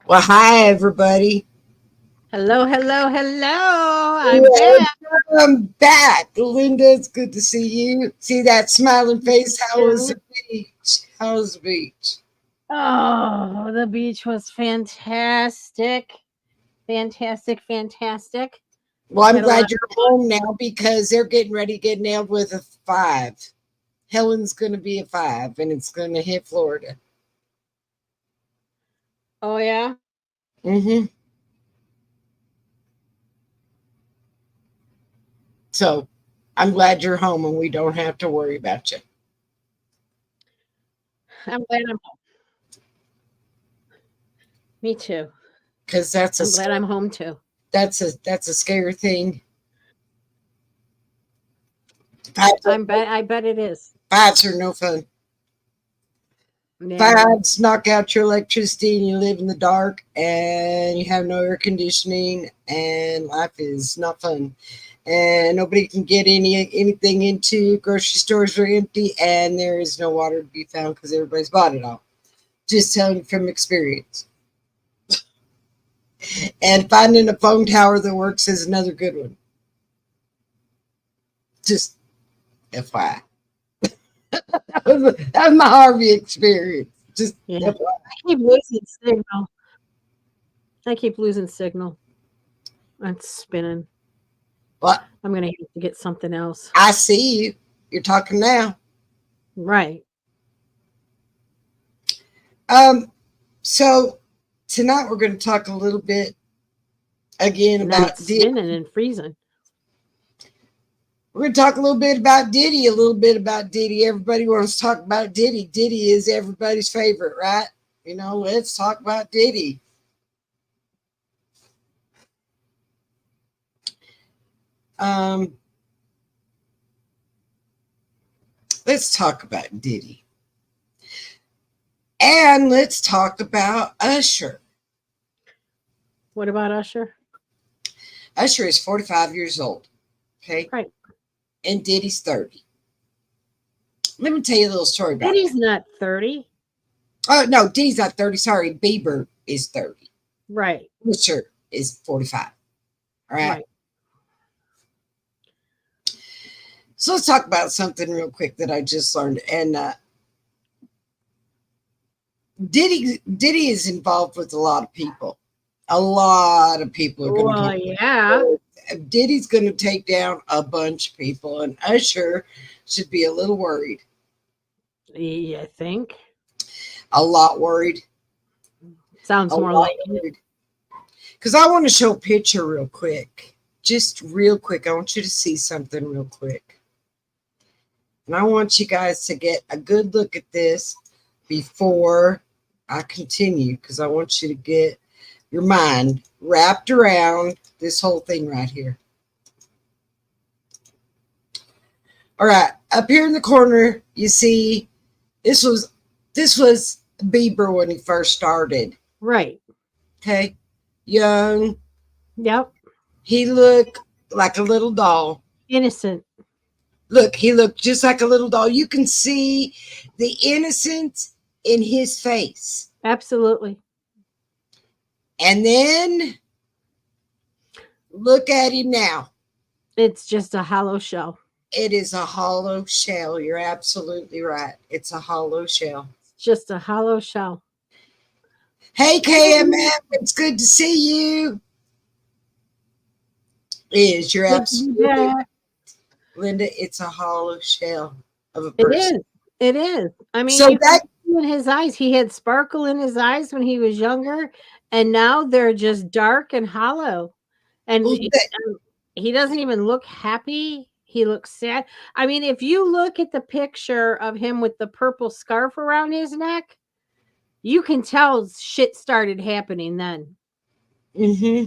Well, hi everybody. Hello, hello, hello. I'm back. Welcome back, Linda. It's good to see you. See that smiling face? How was the beach? How was the beach? Oh, the beach was fantastic. Fantastic, fantastic. Well, I'm Had a lot glad you're of home fun. now because they're getting ready to get nailed with a 5. Helen's going to be a 5, and it's going to hit Florida. Oh, yeah. hmm So I'm glad you're home and we don't have to worry about you I'm glad I'm Me too. because I'm glad I'm home too. that's a scary thing. Fives are, I bet it is. fives are no fun. Yeah. Fives knock out your electricity and you live in the dark and you have no air conditioning and life is not fun. And nobody can get anything into grocery stores are empty and there is no water to be found because everybody's bought it all. Just telling you from experience. And finding a phone tower that works is another good one. Just FYI. That was my Harvey experience. Just Yeah. FYI. I keep losing signal. I keep losing signal. It's spinning. Well, I'm going to have to get something else. I see you. You're talking now. Right. Um, So tonight we're going to talk a little bit again And then about it's Diddy. spinning and freezing. We're going to talk a little bit about Diddy, a little bit about Diddy. Everybody wants to talk about Diddy. Diddy is everybody's favorite, right? Let's talk about Diddy. Um, let's talk about Diddy. And let's talk about Usher. What about Usher? Usher is 45 years old, okay? Right. And Diddy's 30. Let me tell you a little story about Diddy's that. not 30. Oh, no, Diddy's not 30. Sorry, Bieber is 30. Right. Usher is 45. All right. Right. So let's talk about something real quick that I just learned. And Diddy is involved with a lot of people. A lot of people are going to Well, get. yeah. Diddy's going to take down a bunch of people, and Usher should be a little worried, I think. a lot worried, Sounds a more lot like it. worried. Because I want to show a picture real quick, just real quick. I want you to see something real quick, and I want you guys to get a good look at this before I continue, because I want you to get your mind wrapped around this whole thing right here. All right, up here in the corner, you see this was Bieber when he first started. Right. Okay, young, Yep. he looked like a little doll. Innocent. Look, he looked just like a little doll. You can see the innocence in his face. Absolutely. And then look at him now. It's just a hollow shell. It is a hollow shell. You're absolutely right. It's a hollow shell. It's just a hollow shell. Hey, KMF, it's good to see you. Is you're Good to be absolutely right, back. Linda. It's a hollow shell of a It person. is. It is. I mean, So you can that see in his eyes. He had sparkle in his eyes when he was younger, and now they're just dark and hollow. And he doesn't even look happy. He looks sad. I mean, if you look at the picture of him with the purple scarf around his neck, you can tell shit started happening then. hmm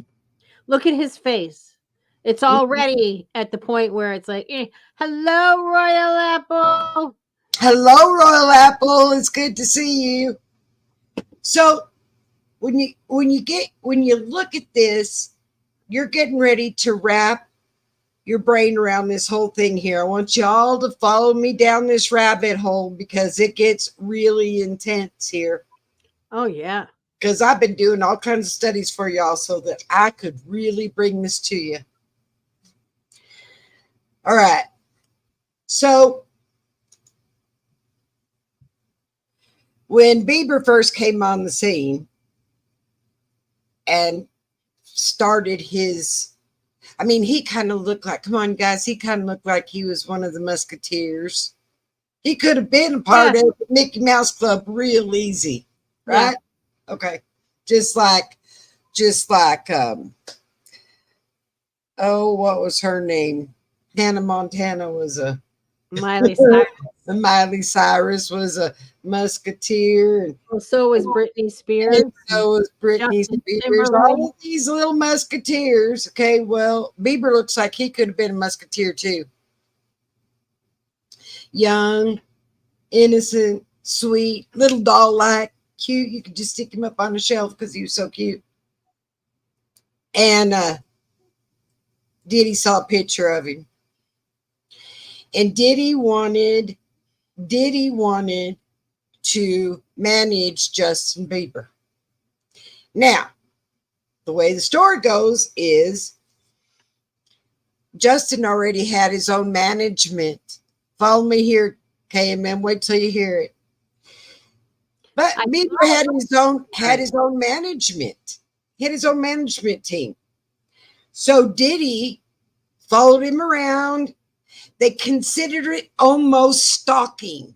Look at his face. It's already at the point where it's like, hello, Royal Apple. Hello, Royal Apple. It's good to see you. So when you look at this, you're getting ready to wrap your brain around this whole thing here. I want y'all to follow me down this rabbit hole because it gets really intense here. Oh, yeah. because I've been doing all kinds of studies for y'all so that I could really bring this to you. All right. So when Bieber first came on the scene and started his, I mean, he kind of looked like, come on, guys, he kind of looked like he was one of the Musketeers. He could have been a part of the Mickey Mouse Club real easy, right? Yeah. Okay. Just like, oh, what was her name? Hannah Montana was a Miley Cyrus. Miley Cyrus was a Musketeer. And well, so was Britney Spears. And so was Britney Spears. All of these little Musketeers. Okay, well, Bieber looks like he could have been a Musketeer too. Young, innocent, sweet, little doll-like, cute. You could just stick him up on the shelf because he was so cute. And Diddy saw a picture of him. And Diddy wanted to manage Justin Bieber. Now, the way the story goes is Justin already had his own management. Follow me here, KMM. Wait till you hear it. But Bieber had his own management. He had his own management team. So Diddy followed him around. They considered it almost stalking,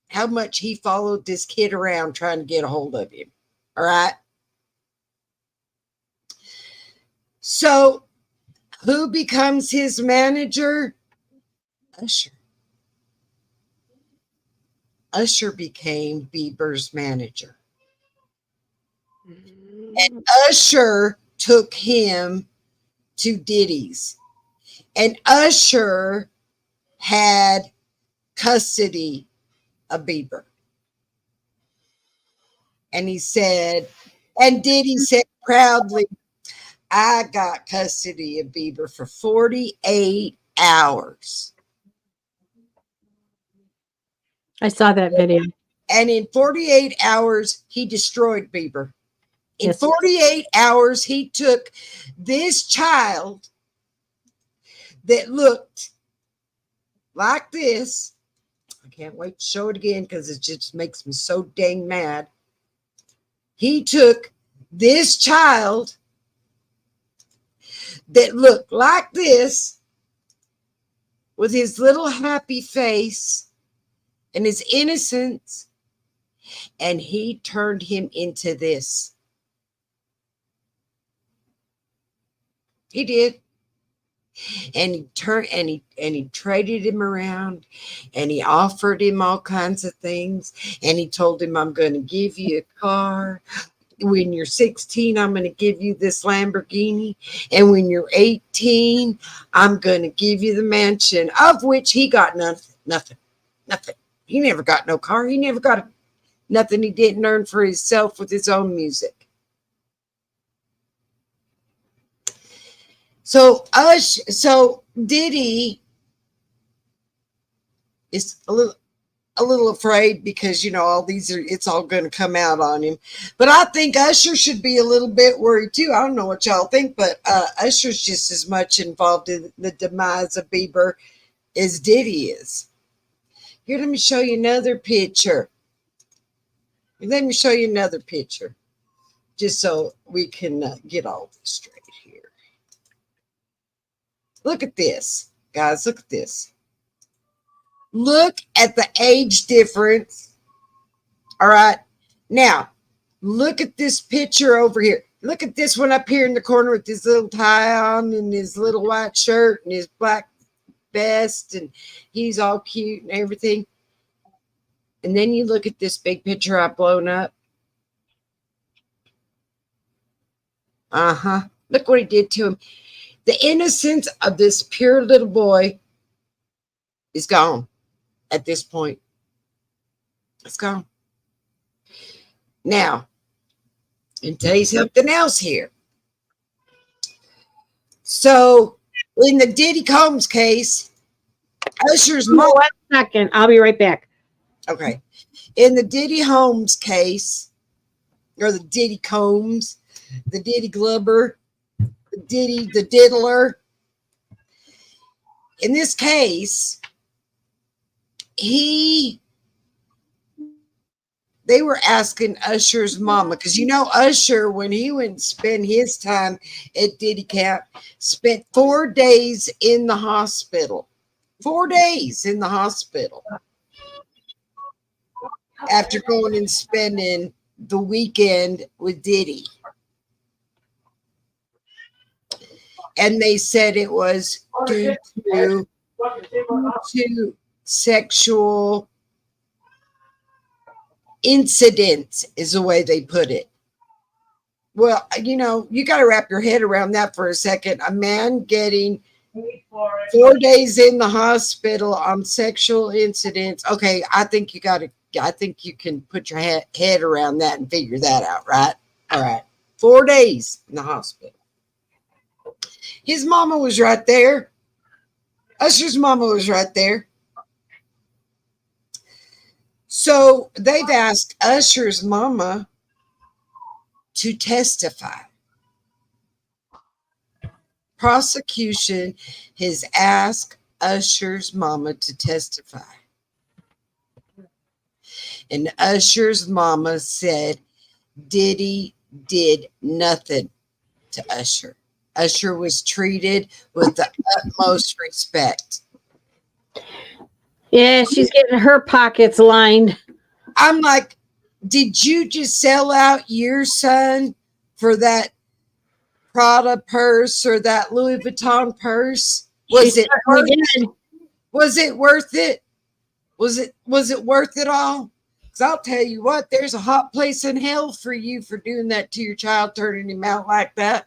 how much he followed this kid around trying to get a hold of him. All right. So who becomes his manager? Usher. Usher became Bieber's manager. And Usher took him to Diddy's. And Usher had custody of Bieber. And he said, and Diddy said proudly, I got custody of Bieber for 48 hours. I saw that video. And in 48 hours, he destroyed Bieber. In 48 hours, he took this child that looked like this. I can't wait to show it again because it just makes me so dang mad. He took this child that looked like this with his little happy face and his innocence, and he turned him into this. He did. And he traded him around, and he offered him all kinds of things, and he told him, I'm going to give you a car. When you're 16, I'm going to give you this Lamborghini, and when you're 18, I'm going to give you the mansion, of which he got nothing. He never got no car. He never got nothing he didn't earn for himself with his own music. So Diddy is a little afraid because, you know, all these it's all going to come out on him. But I think Usher should be a little bit worried too. I don't know what y'all think, but Usher's just as much involved in the demise of Bieber as Diddy is. Here, let me show you another picture. Just so we can get all this straight here. Look at this, guys. Look at this. Look at the age difference. All right. Now, look at this picture over here. Look at this one up here in the corner with his little tie on and his little white shirt and his black vest, and he's all cute and everything. And then you look at this big picture I've blown up. Look what he did to him. The innocence of this pure little boy is gone at this point. It's gone. Now, and tell you something else here. So, in the Diddy Combs case, Usher's mom. 1 second. I'll be right back. Okay. In the Diddy Combs case, or the Diddy Combs, the Diddy Glubber, the Diddy, the Diddler. In this case, they were asking Usher's mama, because you know Usher, when he went and spent his time at Diddy Camp, spent 4 days in the hospital. 4 days in the hospital after going and spending the weekend with Diddy. And they said it was due to sexual incidents, is the way they put it. Well, you know, you got to wrap your head around that for a second. A man getting 4 days in the hospital on sexual incidents. Okay, I think you can put your head around that and figure that out, right? All right. 4 days in the hospital. His mama was right there. Usher's mama was right there. So they've asked Usher's mama to testify. Prosecution has asked Usher's mama to testify. And Usher's mama said Diddy did nothing to Usher. Usher was treated with the utmost respect. Yeah, she's getting her pockets lined. I'm like, did you just sell out your son for that Prada purse or that Louis Vuitton purse? Was it worth it? Was it worth it? Was it worth it all? Because I'll tell you what, there's a hot place in hell for you for doing that to your child, turning him out like that.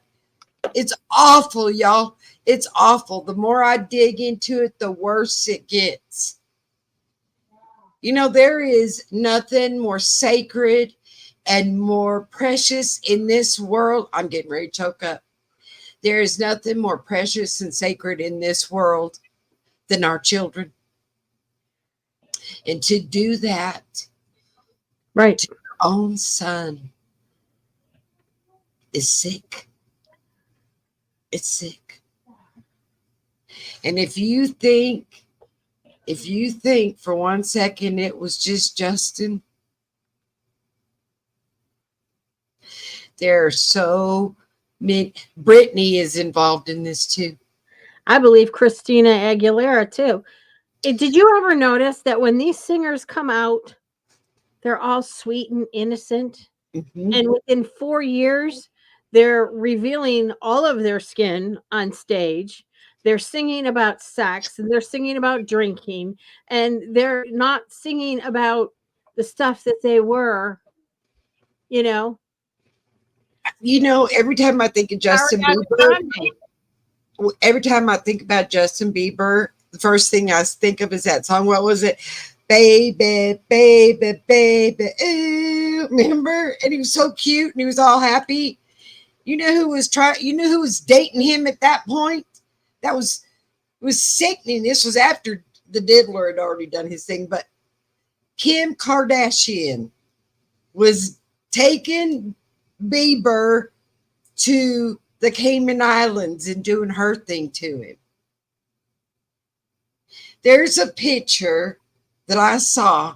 It's awful, y'all. It's awful. The more I dig into it, the worse it gets. You know, there is nothing more sacred and more precious in this world. I'm getting ready to choke up. There is nothing more precious and sacred in this world than our children. And to do that, right, to your own son is sick. It's sick. And if you think for 1 second it was just Justin, there are so many. Brittany is involved in this too. I believe Christina Aguilera too. Did you ever notice that when these singers come out, they're all sweet and innocent? Mm-hmm. And within 4 years, they're revealing all of their skin on stage. They're singing about sex and they're singing about drinking, and they're not singing about the stuff that they were, you know. You know, every time I think of Justin Bieber, every time I think about Justin Bieber, the first thing I think of is that song. What was it? Baby, baby, baby. Ooh, remember? And he was so cute and he was all happy. You know who was dating him at that point? It was sickening. This was after the Diddler had already done his thing, but Kim Kardashian was taking Bieber to the Cayman Islands and doing her thing to him. There's a picture that I saw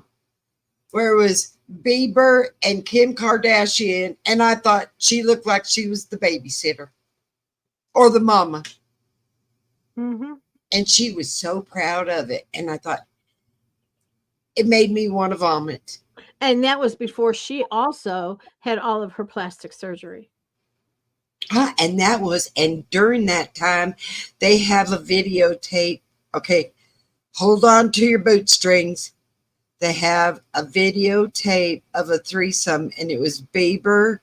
where it was Bieber and Kim Kardashian, and I thought she looked like she was the babysitter or the mama. Mm-hmm. And she was so proud of it. And I thought it made me want to vomit. And that was before she also had all of her plastic surgery. And during that time, they have a videotape. Okay, hold on to your bootstrings. They have a videotape of a threesome, and it was Bieber,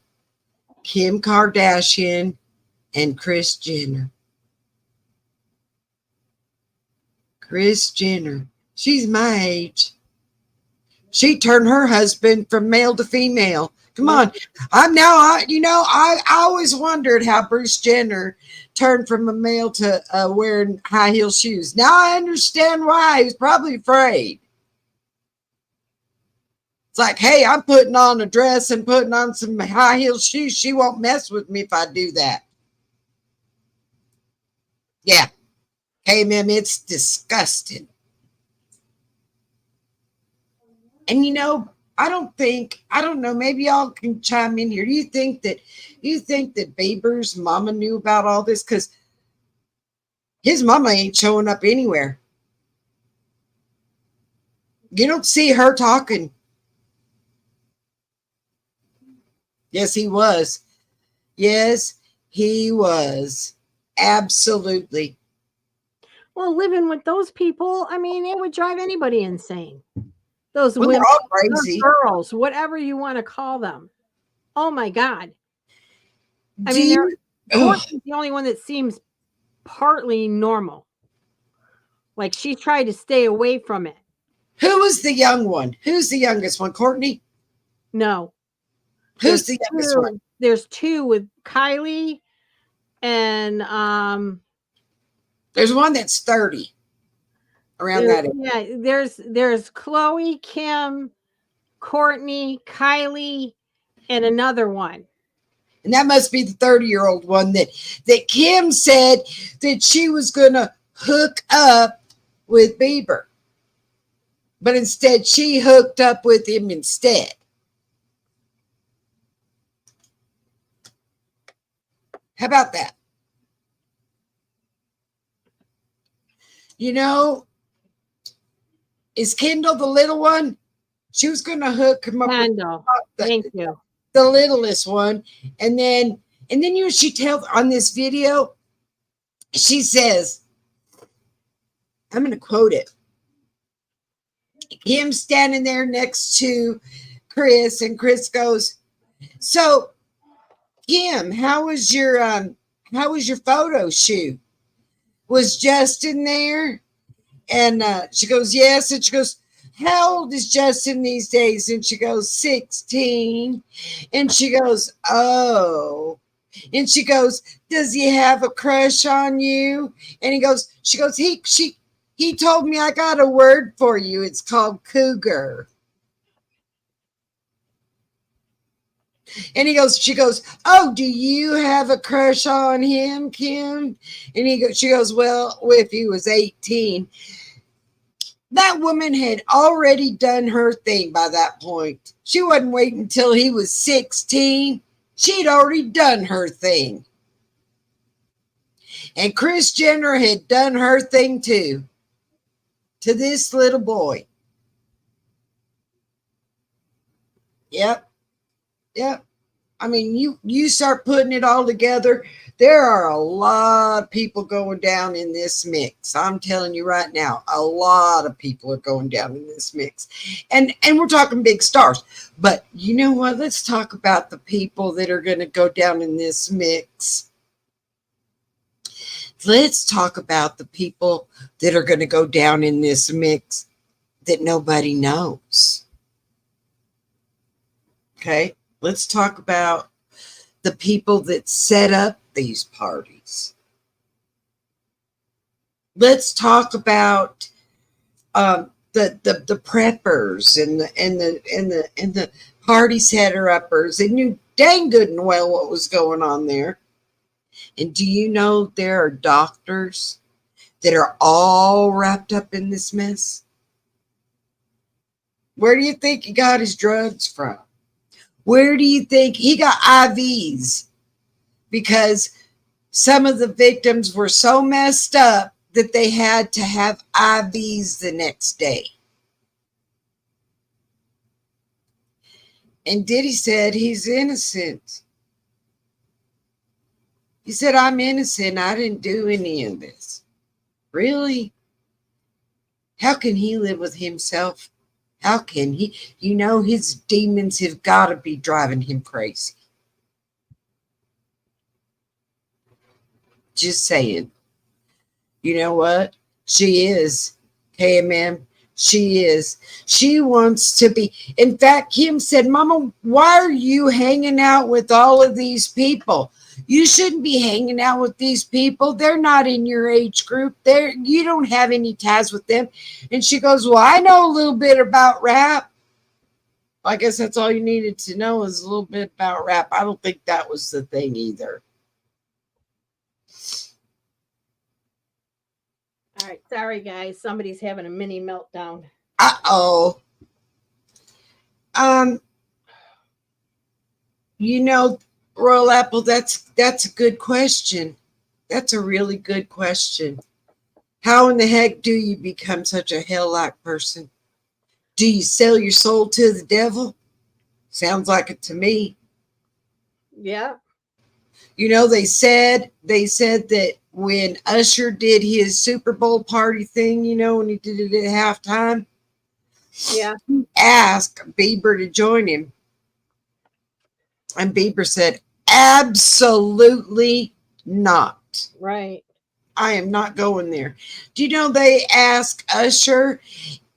Kim Kardashian, and Kris Jenner. Kris Jenner. She's my age. She turned her husband from male to female. Come on. I always wondered how Bruce Jenner turned from a male to wearing high heel shoes. Now I understand why. He was probably afraid. It's like, hey, I'm putting on a dress and putting on some high heel shoes. She won't mess with me if I do that. Yeah. Hey, ma'am, it's disgusting. And I don't know, maybe y'all can chime in here. Do you think that Bieber's mama knew about all this? Because his mama ain't showing up anywhere. You don't see her talking. Yes, he was. Yes, he was. Absolutely. Well, living with those people, I mean, it would drive anybody insane. Those Well, they're women, all those crazy. girls, whatever you want to call them. Oh my God. I Do mean, you? Courtney's the only one that seems partly normal. Like she tried to stay away from it. Who was the young one? Who's the youngest one? Courtney? No. Who's the youngest one? There's two with Kylie and There's one that's 30. Around that age. yeah, there's Chloe, Kim, Courtney, Kylie, and another one. And that must be the 30-year-old one that Kim said that she was going to hook up with Bieber. But instead, she hooked up with him instead. How about that? Is Kendall the little one? She was going to hook him up Kendall. Thank you. The littlest one. And then she tells on this video, she says, I'm going to quote it. Him standing there next to Chris, and Chris goes, so Kim, how was your photo shoot? Was Justin there? And she goes, yes. And she goes, how old is Justin these days? And she goes, 16. And she goes, oh. And she goes, does he have a crush on you? And she goes, he told me I got a word for you. It's called cougar. And she goes, oh, do you have a crush on him, Kim? And she goes, well, if he was 18. That woman had already done her thing by that point. She wasn't waiting until he was 16. She'd already done her thing. And Kris Jenner had done her thing too, to this little boy. Yep. I mean, you start putting it all together. There are a lot of people going down in this mix. I'm telling you right now, a lot of people are going down in this mix. And we're talking big stars. But you know what? Let's talk about the people that are going to go down in this mix. Let's talk about the people that are going to go down in this mix that nobody knows. Okay? Let's talk about the people that set up these parties. Let's talk about the preppers and the party setter uppers. They knew dang good and well what was going on there. And do you know there are doctors that are all wrapped up in this mess? Where do you think he got his drugs from? Where do you think he got IVs? Because some of the victims were so messed up that they had to have IVs the next day. And Diddy said he's innocent. He said, I'm innocent. I didn't do any of this. Really? How can he live with himself? How can he? His demons have got to be driving him crazy. Just saying. You know what? She is. KMM. She is. She wants to be. In fact, Kim said, Mama, why are you hanging out with all of these people? You shouldn't be hanging out with these people. They're not in your age group. You don't have any ties with them. And she goes, well, I know a little bit about rap. I guess that's all you needed to know is a little bit about rap. I don't think that was the thing either. All right, sorry guys, somebody's having a mini meltdown. Uh-oh. Um, you know, Royal Apple, that's a good question. That's a really good question. How in the heck do you become such a hell-like person? Do you sell your soul to the devil? Sounds like it to me. Yeah. You know, they said that when Usher did his Super Bowl party thing, you know, when he did it at halftime, Yeah. he asked Bieber to join him. And Bieber said, absolutely not. Right. I am not going there. Do you know they asked Usher,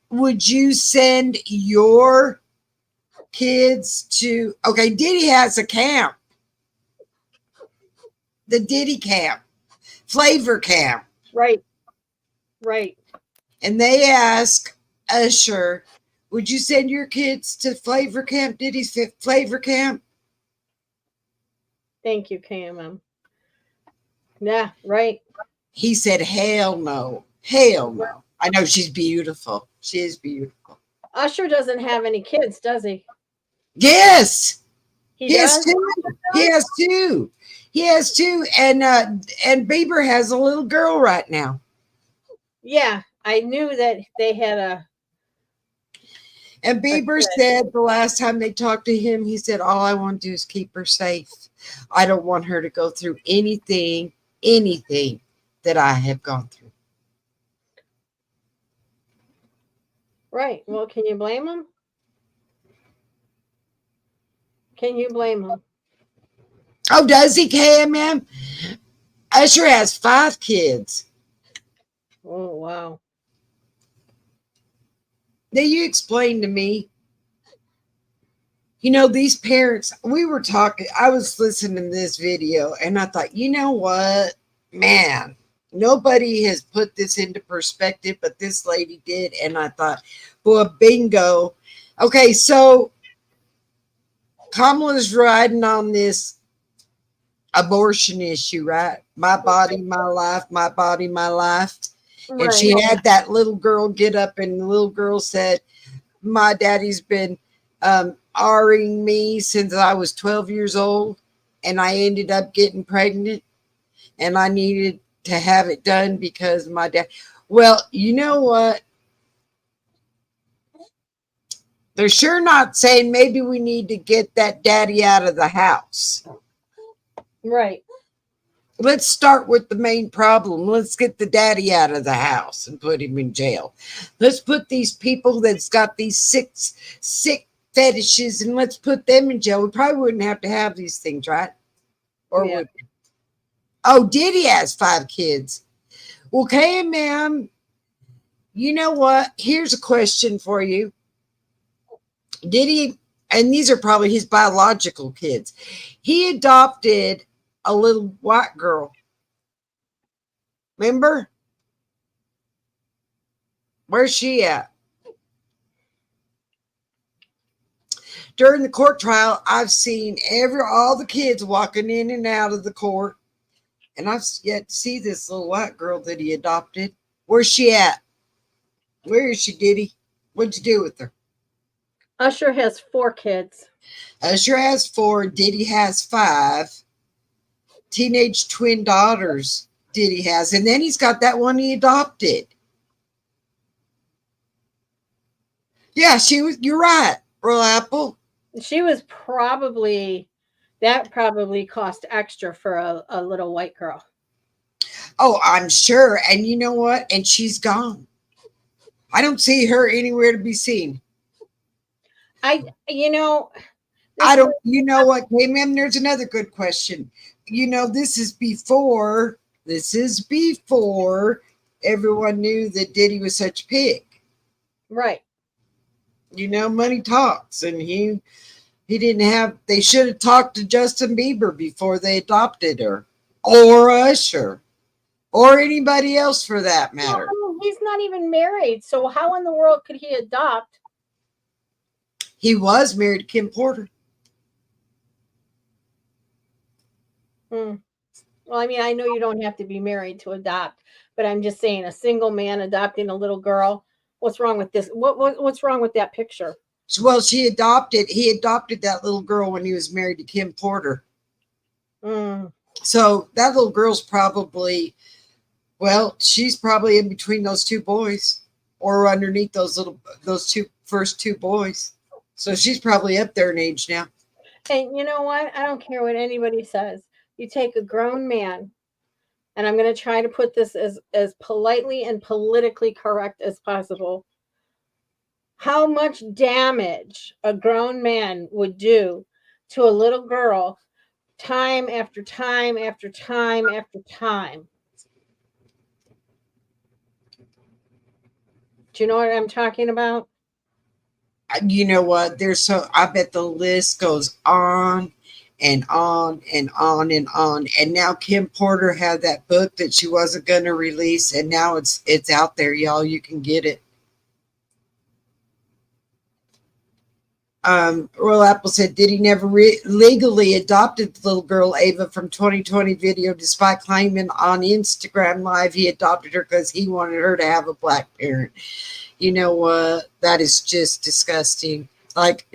would you send your kids to, okay, Diddy has a camp, the Diddy camp, Flavor Camp. Right. Right. And they ask Usher, would you send your kids to Flavor Camp, Diddy's Flavor Camp? Thank you, KMM. Yeah, right. He said, hell no. Hell no. I know she's beautiful. She is beautiful. Usher doesn't have any kids, does he? Yes. He He has does? two. He has two. He has two. And Bieber has a little girl right now. Yeah, I knew that they had a. And Bieber kid. said the last time they talked to him, he said, all I want to do is keep her safe. I don't want her to go through anything that I have gone through. Right. Well, can you blame him? Can you blame him? Oh, does he, KMM? Usher has 5 kids. Oh, wow. Now, you explain to me, you know, these parents, we were talking, I was listening to this video and I thought, you know what, man, nobody has put this into perspective, but this lady did. And I thought, boy, bingo. Okay, so Kamala's riding on this abortion issue, right? My body, my life, my body, my life. And she Right. had that little girl get up, and the little girl said, my daddy's been R-ing me since I was 12 years old, and I ended up getting pregnant, and I needed to have it done because my dad. Well, you know what? They're sure not saying maybe we need to get that daddy out of the house. Right. Let's start with the main problem. Let's get the daddy out of the house and put him in jail. Let's put these people that's got these sick fetishes and let's put them in jail. We probably wouldn't have to have these things, right? Or Yeah. would we? Oh, Diddy has 5 kids. Okay, ma'am. You know what? Here's a question for you. Diddy, and these are probably his biological kids. He adopted a little white girl. Remember? Where's she at? During the court trial, I've seen all the kids walking in and out of the court, and I've yet to see this little white girl that he adopted. Where's she at? Where is she, Diddy? What'd you do with her? Usher has 4 kids. Usher has 4. Diddy has 5. Teenage twin daughters Diddy has, and then he's got that one he adopted. Yeah, you're right, Royal Apple. She was probably, that probably cost extra for a little white girl. Oh, I'm sure. And you know what? And she's gone. I don't see her anywhere to be seen. You know, you know what came in? There's another good question. You know, this is before everyone knew that Diddy was such a pig. Right. You know, money talks, and he didn't have, they should have talked to Justin Bieber before they adopted her, or Usher, or anybody else for that matter. Well, he's not even married, so how in the world could he adopt? He was married to Kim Porter. Well, I mean, I know you don't have to be married to adopt, but I'm just saying, a single man adopting a little girl. What's wrong with this? What's wrong with that picture? Well, he adopted that little girl when he was married to Kim Porter. Mm. So that little girl's probably, well, she's probably in between those two boys or underneath those first two boys. So she's probably up there in age now. And you know what? I don't care what anybody says. You take a grown man, and I'm going to try to put this as politely and politically correct as possible. How much damage a grown man would do to a little girl time after time after time after time. Do you know what I'm talking about? You know what? I bet the list goes on and on and on and on. And now Kim Porter had that book that she wasn't going to release, and now it's out there, y'all. You can get it. Royal Apple said Diddy never legally adopted the little girl Ava from 2020 video, despite claiming on Instagram Live he adopted her because he wanted her to have a black parent. You know what? That is just disgusting. Like,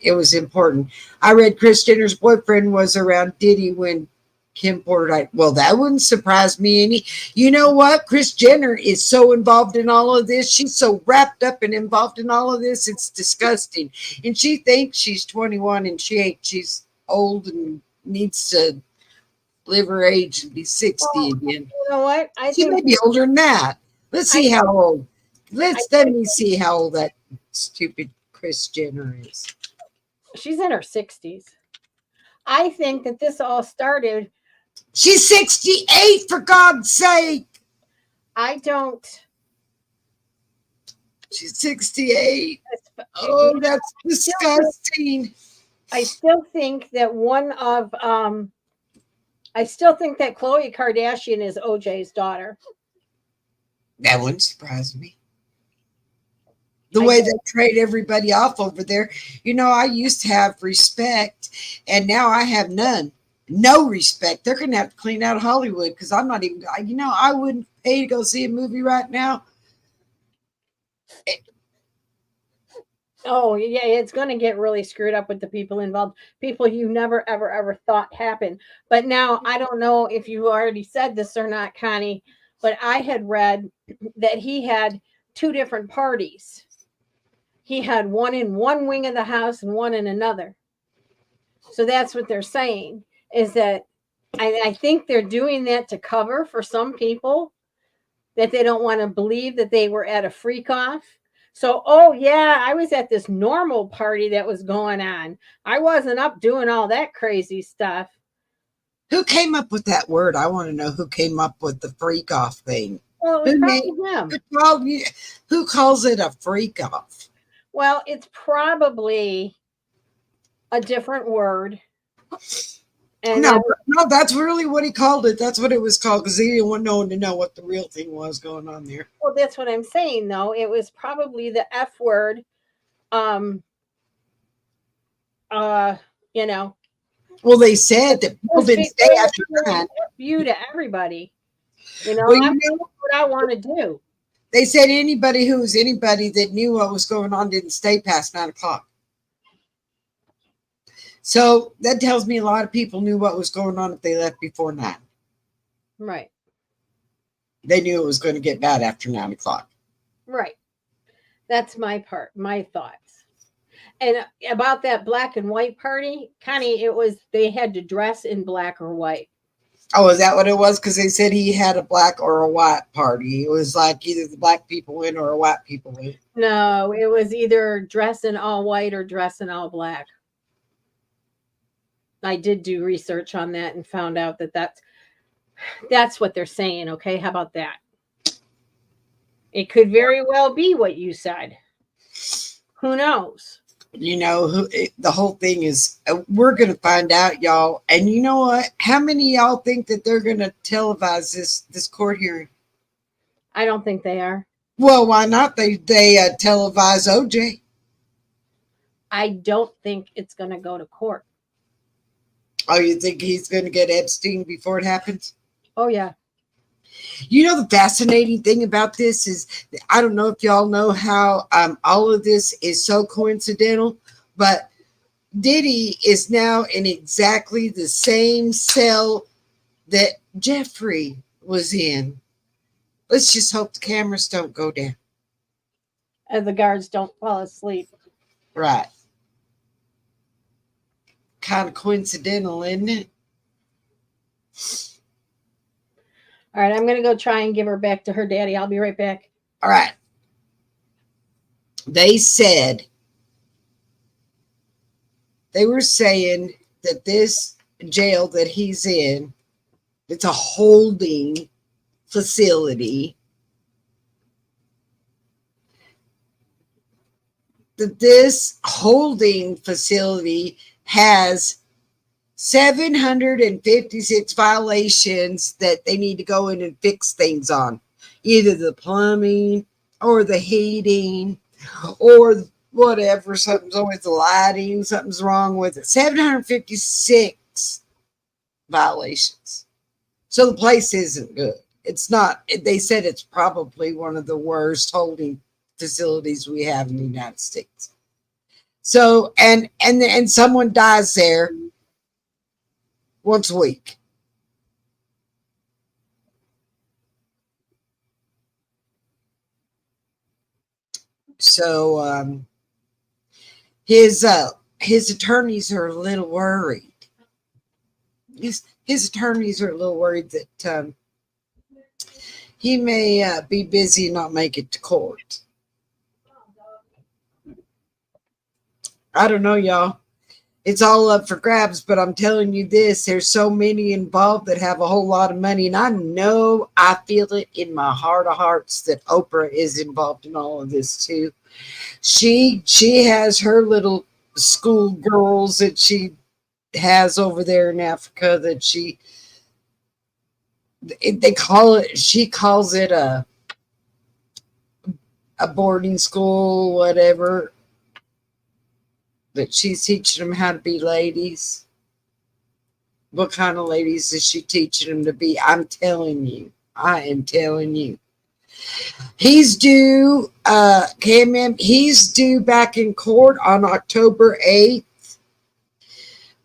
it was important. I read Kris Jenner's boyfriend was around Diddy when Kim Porter died. Well, that wouldn't surprise me any. You know what? Kris Jenner is so involved in all of this. She's so wrapped up and involved in all of this. It's disgusting. And she thinks she's 21 and she ain't. She's old and needs to live her age and be 60 again. You know what? She may be older than that. Let's see how old. Let me see how old that stupid Kris Jenner is. She's in her 60s. I think that this all started. She's 68, for God's sake. I don't. She's 68. Oh, that's disgusting. I still think that I still think that Khloe Kardashian is OJ's daughter. That wouldn't surprise me. The way they trade everybody off over there. You know, I used to have respect, and now I have none. No respect. They're going to have to clean out Hollywood because I'm not even, I wouldn't pay to go see a movie right now. Oh, yeah, it's going to get really screwed up with the people involved. People you never, ever, ever thought happened. But now, I don't know if you already said this or not, Connie, but I had read that he had two different parties. He had one in one wing of the house and one in another. So that's what they're saying, is that I think they're doing that to cover for some people that they don't want to believe that they were at a freak off. So, oh yeah, I was at this normal party that was going on. I wasn't up doing all that crazy stuff. Who came up with that word? I want to know who came up with the freak off thing. Well, it was probably him. Who calls it a freak off? Well, it's probably a different word. And no, that's really what he called it. That's what it was called because he didn't want no one to know what the real thing was going on there. Well, that's what I'm saying, though. It was probably the F word. You know. Well, they said that people didn't stay after that. You to everybody. You know, well, I'm doing what I want to do. They said anybody that knew what was going on didn't stay past 9 o'clock. So that tells me a lot of people knew what was going on if they left before 9. Right. They knew it was going to get bad after 9 o'clock. Right. That's my thoughts. And about that black and white party, Connie, they had to dress in black or white. Oh, is that what it was? Because they said he had a black or a white party. It was like either the black people went or white people went. No, it was either dress in all white or dress in all black. I did do research on that and found out that that's what they're saying. Okay, how about that? It could very well be what you said. Who knows? You know, the whole thing is, we're going to find out, y'all. And you know what? How many of y'all think that they're going to televise this court hearing? I don't think they are. Well, why not? They televise OJ. I don't think it's going to go to court. Oh, you think he's going to get Epstein before it happens? Oh, yeah. You know, the fascinating thing about this is, I don't know if y'all know how all of this is so coincidental, but Diddy is now in exactly the same cell that Jeffrey was in. Let's just hope the cameras don't go down. And the guards don't fall asleep. Right. Kind of coincidental, isn't it? All right, I'm going to go try and give her back to her daddy. I'll be right back. All right. They said, they were saying that this jail that he's in, it's a holding facility. That this holding facility has 756 violations that they need to go in and fix things on, either the plumbing or the heating or whatever. Something's always the lighting, something's wrong with it. 756 violations. So the place isn't good. It's not, they said it's probably one of the worst holding facilities we have in the United States. So, and someone dies there once a week. So his attorneys are a little worried. His attorneys are a little worried that he may be busy and not make it to court. I don't know, y'all. It's all up for grabs, but I'm telling you this, there's so many involved that have a whole lot of money, and I know, I feel it in my heart of hearts that Oprah is involved in all of this too. She has her little school girls that she has over there in Africa that they call it, she calls it a boarding school, whatever, that she's teaching them how to be ladies. What kind of ladies is she teaching them to be? I'm telling you. I am telling you. He's due, he's due back in court on October 8th.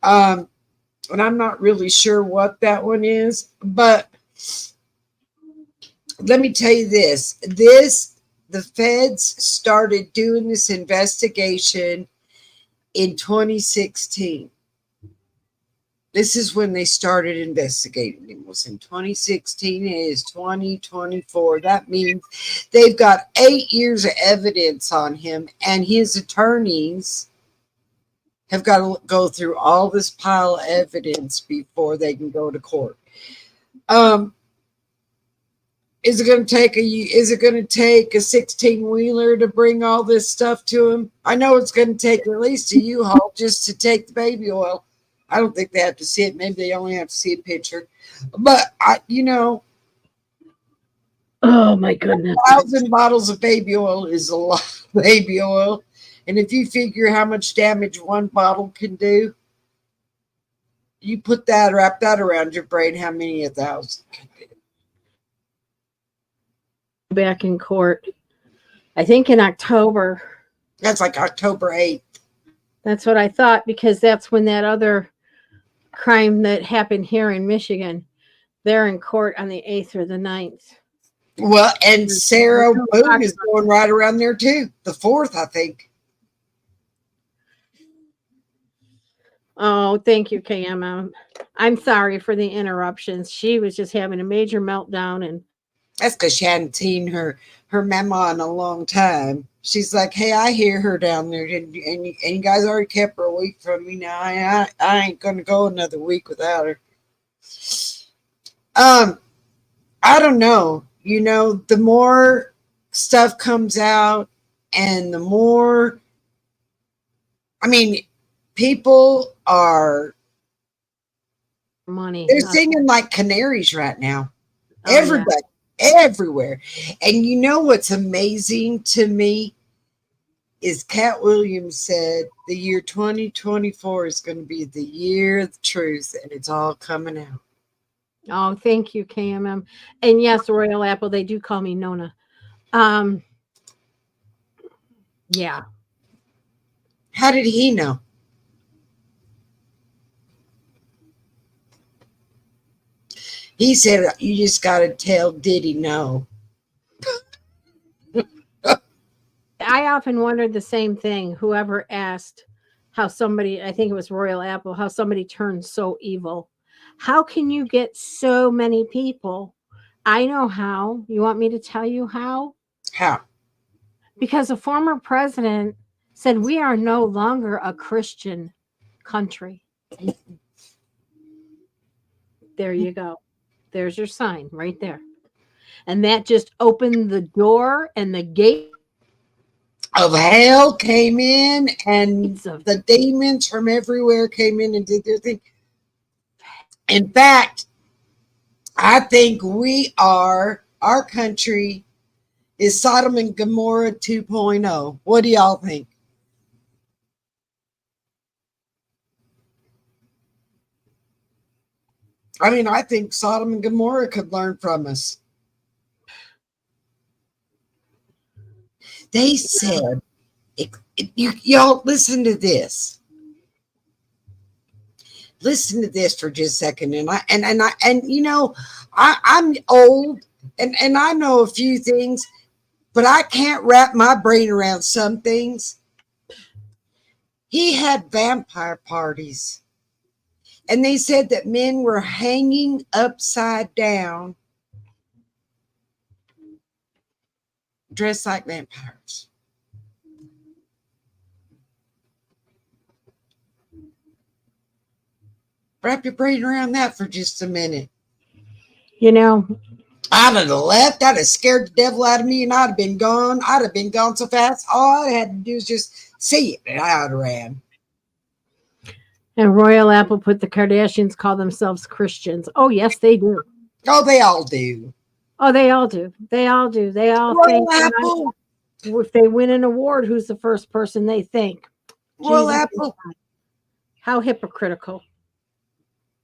And I'm not really sure what that one is, but let me tell you this. The feds started doing this investigation in 2016. This is when they started investigating him. It was in 2016. It is 2024. That means they've got 8 years of evidence on him, and his attorneys have got to go through all this pile of evidence before they can go to court. Is it going to take a 16-wheeler to bring all this stuff to him? I know it's going to take at least a U-Haul just to take the baby oil. I don't think they have to see it. Maybe they only have to see a picture. But oh my goodness, 1,000 bottles of baby oil is a lot of baby oil. And if you figure how much damage one bottle can do, you wrap that around your brain, how many 1,000 can do. Back in court, I think in October. That's like October 8th. That's what I thought, because that's when that other crime that happened here in Michigan, they're in court on the 8th or the 9th. Well, and Sarah Boone is going right around there too. The 4th, I think. Oh, thank you, KM. I'm sorry for the interruptions. She was just having a major meltdown, and that's because she hadn't seen her mama in a long time. She's like, hey, I hear her down there, and you guys already kept her a week from me. Now I ain't gonna go another week without her. I don't know. You know, the more stuff comes out, and the more, I mean, people are money. They're singing like canaries right now. Oh, Everybody, everywhere. And you know what's amazing to me? is Cat Williams said the year 2024 is going to be the year of the truth, and it's all coming out. Oh, thank you, KMM. And yes, Royal Apple, they do call me Nona. Um, yeah. How did he know? He said you just got to tell Diddy no. I often wondered the same thing. Whoever asked how somebody, I think it was Royal Apple, how somebody turned so evil. How can you get so many people? I know how. You want me to tell you how? How? Because a former president said we are no longer a Christian country. There you go. There's your sign right there. And that just opened the door and the gate Of hell came in, and of the demons from everywhere came in and did their thing. In fact, I think our country is Sodom and Gomorrah 2.0. What do y'all think? I mean, I think Sodom and Gomorrah could learn from us. They said, y'all listen to this. Listen to this for just a second. And you know, I'm old and I know a few things, but I can't wrap my brain around some things. He had vampire parties, and they said that men were hanging upside down, dressed like vampires. Wrap your brain around that for just a minute. You know, I'd have left. I'd have scared the devil out of me, and I'd have been gone. I'd have been gone so fast. All I had to do is just see it, and I'd have ran. and Royal Apple put the Kardashians call themselves Christians. Oh, yes, they do. Oh, they all do. Oh, they all do. They all do. They all Royal think Apple. if they win an award, who's the first person they think? Royal Jesus. Apple. How hypocritical.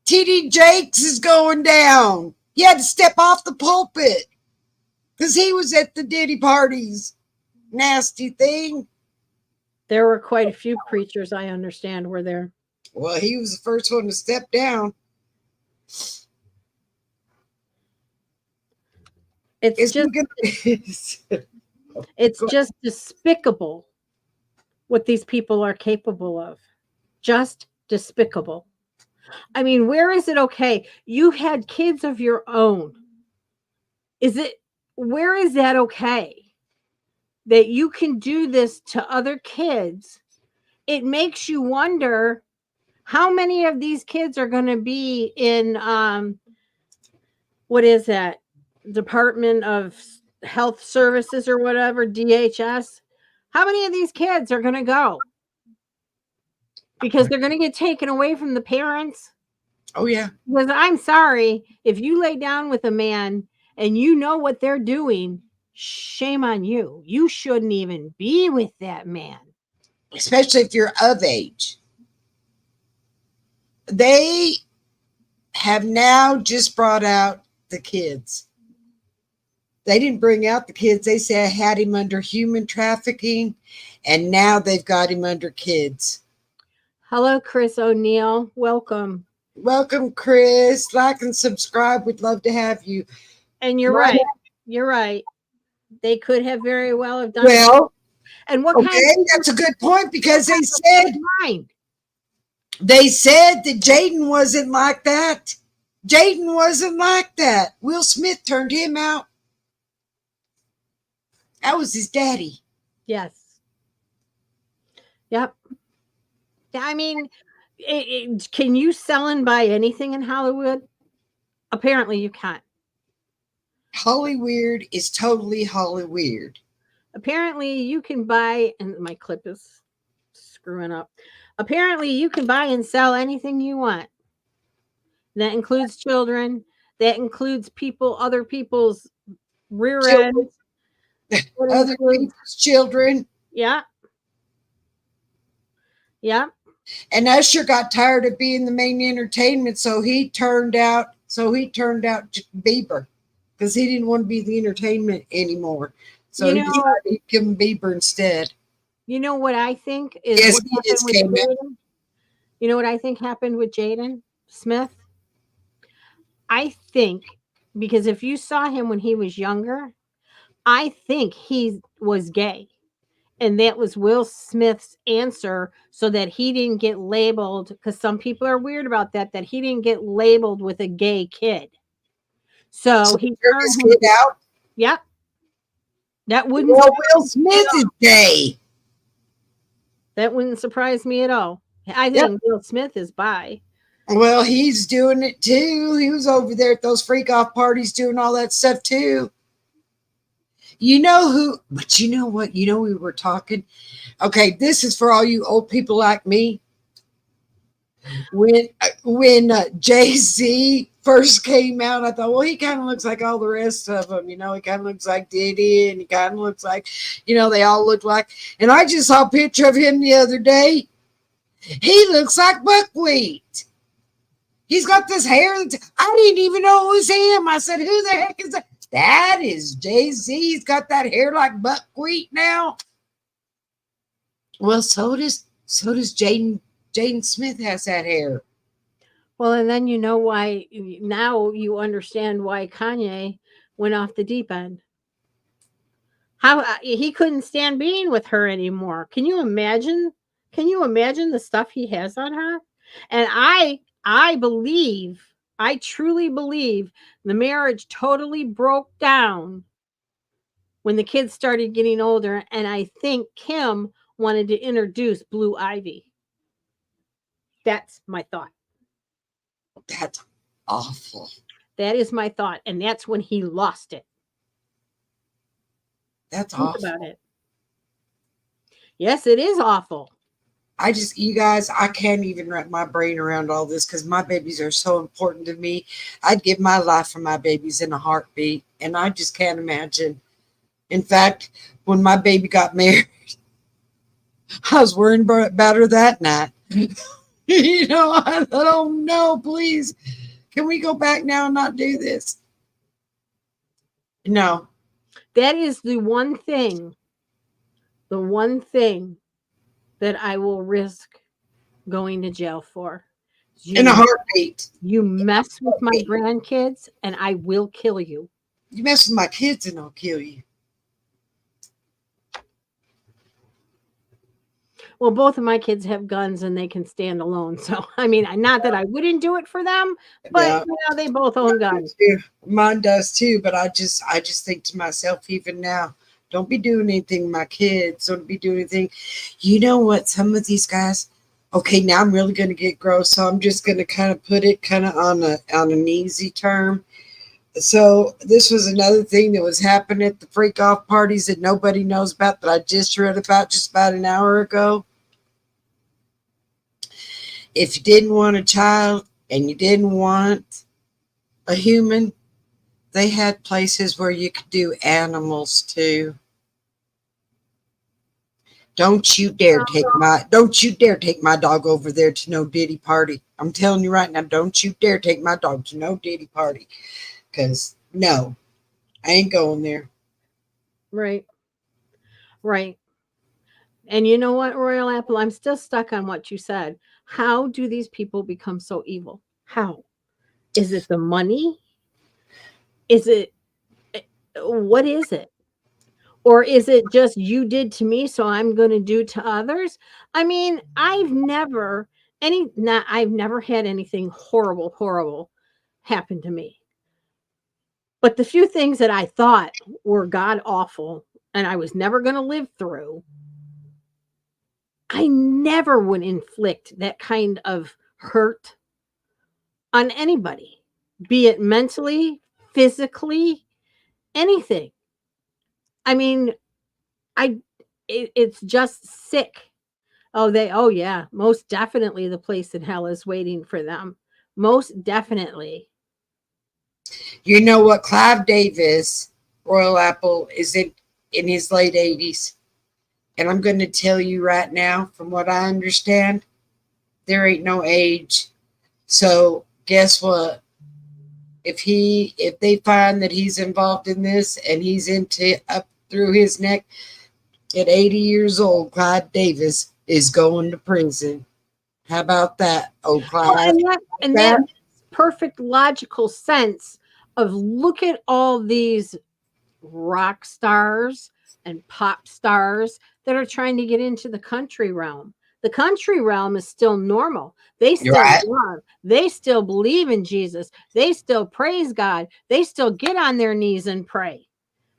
TD Jakes is going down. He had to step off the pulpit because he was at the Diddy parties. Nasty thing. There were quite a few preachers, I understand, were there. Well, he was the first one to step down. It's just despicable what these people are capable of. Just despicable. I mean, where is it okay? You had kids of your own. Where is that okay? That you can do this to other kids? It makes you wonder how many of these kids are going to be in what is that? Department of Health Services or whatever, DHS. How many of these kids are going to go? Because they're going to get taken away from the parents. Oh, yeah. Because I'm sorry, if you lay down with a man and you know what they're doing, shame on you. You shouldn't even be with that man. Especially if you're of age. They have now just brought out the kids. They didn't bring out the kids. They said I had him under human trafficking, and now they've got him under kids. Hello, Chris O'Neill. Welcome. Welcome, Chris. Like and subscribe. We'd love to have you. And you're right. You're right. They could have very well have done well. And what okay, kind of, that's a good point because they said that Jaden wasn't like that. Jaden wasn't like that. Will Smith turned him out. That was his daddy. Yes. Yep. I mean, can you sell and buy anything in Hollywood? Apparently you can't. Hollyweird is totally Hollyweird. Apparently you can buy, and my clip is screwing up. Apparently you can buy and sell anything you want. That includes children. That includes other people's rear ends. Other people's children. Yeah. Yeah. And Usher got tired of being the main entertainment, so he turned out Bieber because he didn't want to be the entertainment anymore. So You he know, decided to give him Bieber instead. you know what I think is Yes, what he happened just with came out. Jaden? You know what I think happened with Jaden Smith? I think because if you saw him when he was younger, I think he was gay. And that was Will Smith's answer so that he didn't get labeled, because some people are weird about that, that he didn't get labeled with a gay kid. So So he turned turned his him, kid out. yep, that wouldn't Well, surprise Will me at Smith is all. gay. That wouldn't surprise me at all. I Yep. think Will Smith is bi. Well, he's doing it too. He was over there at those freak off parties doing all that stuff too. You know who, but you know what? You know, we were talking. Okay, this is for all you old people like me. When Jay Z first came out, I thought, well, he kind of looks like all the rest of them. You know, he kind of looks like Diddy, and he kind of looks like, they all look like. And I just saw a picture of him the other day. He looks like buckwheat. He's got this hair. I didn't even know it was him. I said, who the heck is that? That is Jay Z. He's got that hair like buckwheat now. Well, so does Jaden Smith has that hair. Well, and then you know why, now you understand why Kanye went off the deep end. How he couldn't stand being with her anymore. Can you imagine? Can you imagine the stuff he has on her? And I believe, I truly believe the marriage totally broke down when the kids started getting older, and I think Kim wanted to introduce Blue Ivy. That's my thought. That's awful. That is my thought, and that's when he lost it. That's Think awful. about it. Yes, it is awful. You guys, I can't even wrap my brain around all this because my babies are so important to me. I'd give my life for my babies in a heartbeat, and I just can't imagine. In fact, when my baby got married, I was worrying about her that night. I thought, oh no, please, can we go back now and not do this? No. That is the one thing that I will risk going to jail for. In a You heartbeat. you mess with my grandkids and I will kill you. You mess with my kids and I'll kill you. Well, both of my kids have guns and they can stand alone. So, I mean, not that I wouldn't do it for them, but No. they both own guns. Mine does too, but I just think to myself, even now, don't be doing anything with my kids. Don't be doing anything. You know what? Some of these guys. Okay, now I'm really going to get gross, so I'm just going to kind of put it kind of on an easy term. So this was another thing that was happening at the freak off parties that nobody knows about that I just read about just about an hour ago. If you didn't want a child and you didn't want a human, they had places where you could do animals too. Don't you dare take my dog over there to no Diddy party. I'm telling you right now, don't you dare take my dog to no Diddy party. Cause no, I ain't going there. Right. Right. And you know what, Royal Apple? I'm still stuck on what you said. How do these people become so evil? How? Is it the money? Is it what is it? Or is it just you did to me, so I'm going to do to others? I mean, I've never had anything horrible happen to me. But the few things that I thought were god awful and I was never going to live through, I never would inflict that kind of hurt on anybody, be it mentally, physically, anything. I mean, it's just sick. Oh yeah, most definitely the place in hell is waiting for them. Most definitely. You know what? Clive Davis, Royal Apple, is in his late 80s. And I'm going to tell you right now, from what I understand, there ain't no age. So guess what? If they find that he's involved in this and he's into up through his neck at 80 years old, Clyde Davis is going to prison. How about that, old Well, Clyde? and that That makes perfect logical sense of look at all these rock stars and pop stars that are trying to get into the country realm. The country realm is still normal. They you're still right. love. They still believe in Jesus. They still praise God. They still get on their knees and pray.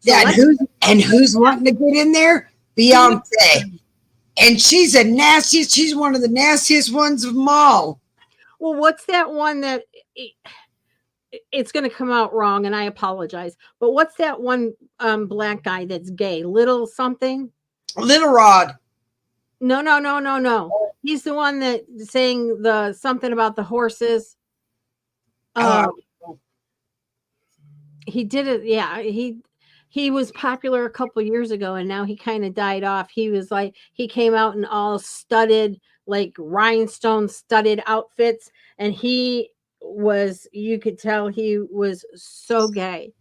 So Yeah, let's and who's wanting to get in there? be. Beyonce. And she's a nastiest, she's one of the nastiest ones of them all. Well, what's that one that it's going to come out wrong, and I apologize. But what's that one black guy that's gay? Little something? Little Rod. No, no, no, no, no. He's the one that saying the something about the horses. Uh, Uh, he did it. Yeah, he was popular a couple years ago, and now he kind of died off. He was like he came out in all studded, like rhinestone studded outfits, and he was you could tell he was so gay.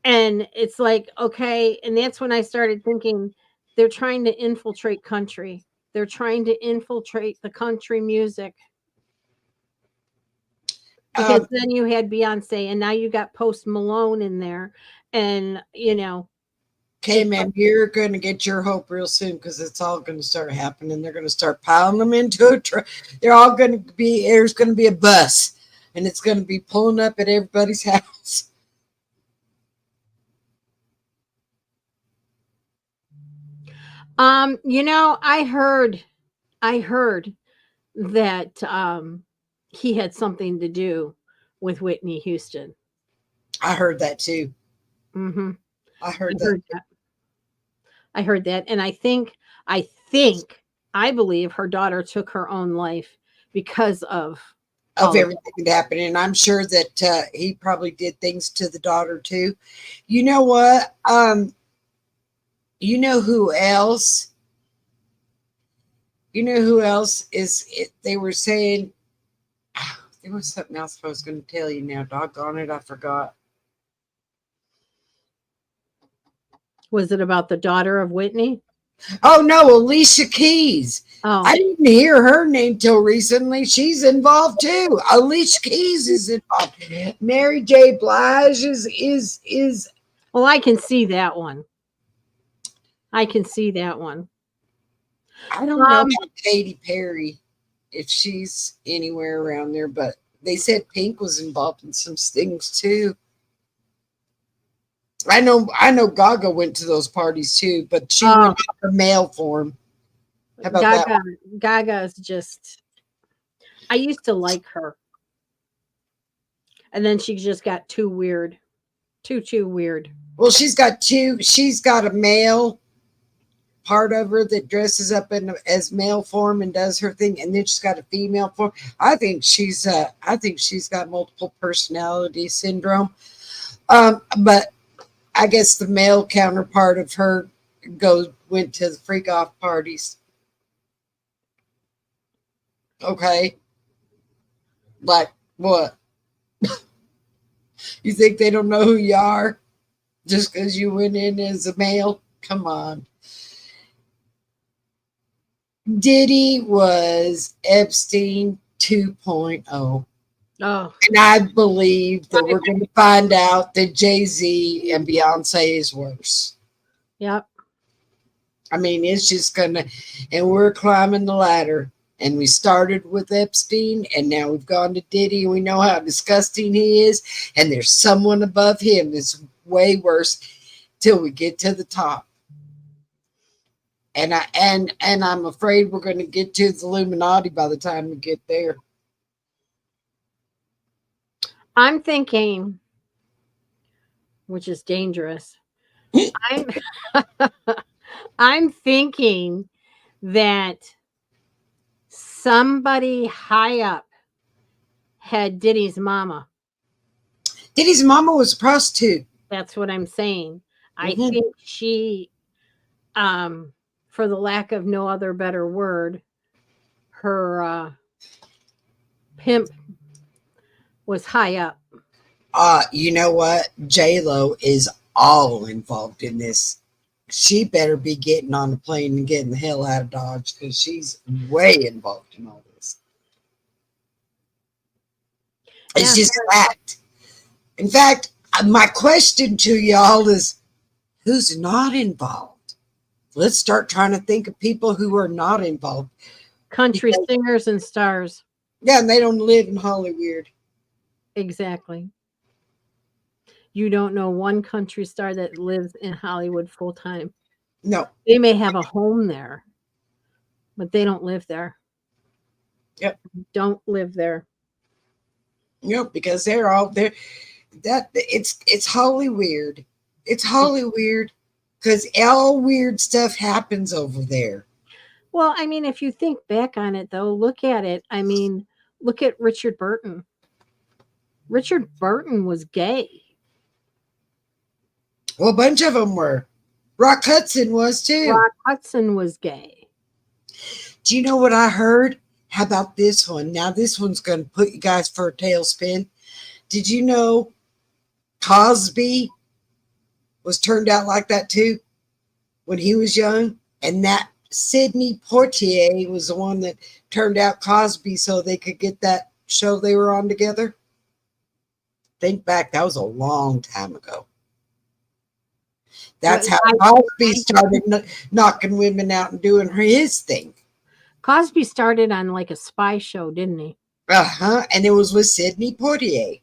And it's like, okay, and that's when I started thinking they're trying to infiltrate country. They're trying to infiltrate the country music because um, then you had Beyonce and now you got Post Malone in there. And, okay, it's man, you're going to get your hope real soon because it's all going to start happening. They're going to start piling them into a truck. They're all going to be, there's going to be a bus and it's going to be pulling up at everybody's house. I heard that he had something to do with Whitney Houston. I heard that too. Mhm. I I heard that. heard that. I heard that, and I believe her daughter took her own life because of Of all of everything that happened. And I'm sure that he probably did things to the daughter too. You know what? You know who else? You know who else is it? They were saying there was something else I was going to tell you now. Doggone it, I forgot. Was it about the daughter of Whitney? Oh no, Alicia Keys. I Oh, didn't hear her name till recently. She's involved too. Alicia Keys is involved. Mary J. Blige is. well, I can see that one. I can see that one. I don't know Um, about Katy Perry if she's anywhere around there, but they said Pink was involved in some things too. I know Gaga went to those parties too, but she oh, went in her male form. How about that? Gaga, Gaga is just. I used to like her, and then she just got too weird, too weird. Well, she's got a male part of her that dresses up in as male form and does her thing, and then she's got a female form. I think she's got multiple personality syndrome. But I guess the male counterpart of her went to the freak off parties. Okay, like what? You think they don't know who you are just because you went in as a male? Come on. Diddy was Epstein 2.0. Oh, And I believe that we're going to find out that Jay Z and Beyonce is worse. yep. I mean, it's just going to, and we're climbing the ladder. And we started with Epstein, and now we've gone to Diddy, and we know how disgusting he is. And there's someone above him that's way worse till we get to the top. And I'm afraid we're going to get to the Illuminati by the time we get there. I'm thinking, which is dangerous. I'm I'm thinking that somebody high up had Diddy's mama. Diddy's mama was a prostitute. That's what I'm saying. I Hmm. think she um for the lack of no other better word, her pimp was high up. You know what? J-Lo is all involved in this. She better be getting on the plane and getting the hell out of Dodge because she's way involved in all this. It's Yeah. just fact. In fact, my question to y'all is who's not involved? Let's start trying to think of people who are not involved. Country Because, singers and stars. yeah, and they don't live in Hollywood. Exactly. You don't know one country star that lives in Hollywood full time. No. They may have a home there, but they don't live there. Yep. Don't live there. Yep, because they're all there. That it's wholly weird. It's wholly weird because all weird stuff happens over there. Well, I mean, if you think back on it, though, look at it. I mean, look at Richard Burton. Richard Burton was gay. Well, a bunch of them were. Rock Hudson was too. Rock Hudson was gay. Do you know what I heard? How about this one? Now, this one's going to put you guys for a tailspin. Did you know Cosby was turned out like that too when he was young? And that Sidney Poitier was the one that turned out Cosby so they could get that show they were on together. Think back, that was a long time ago. That's how Cosby started knocking women out and doing his thing. Cosby started on like a spy show, didn't he? And it was with Sidney Poitier.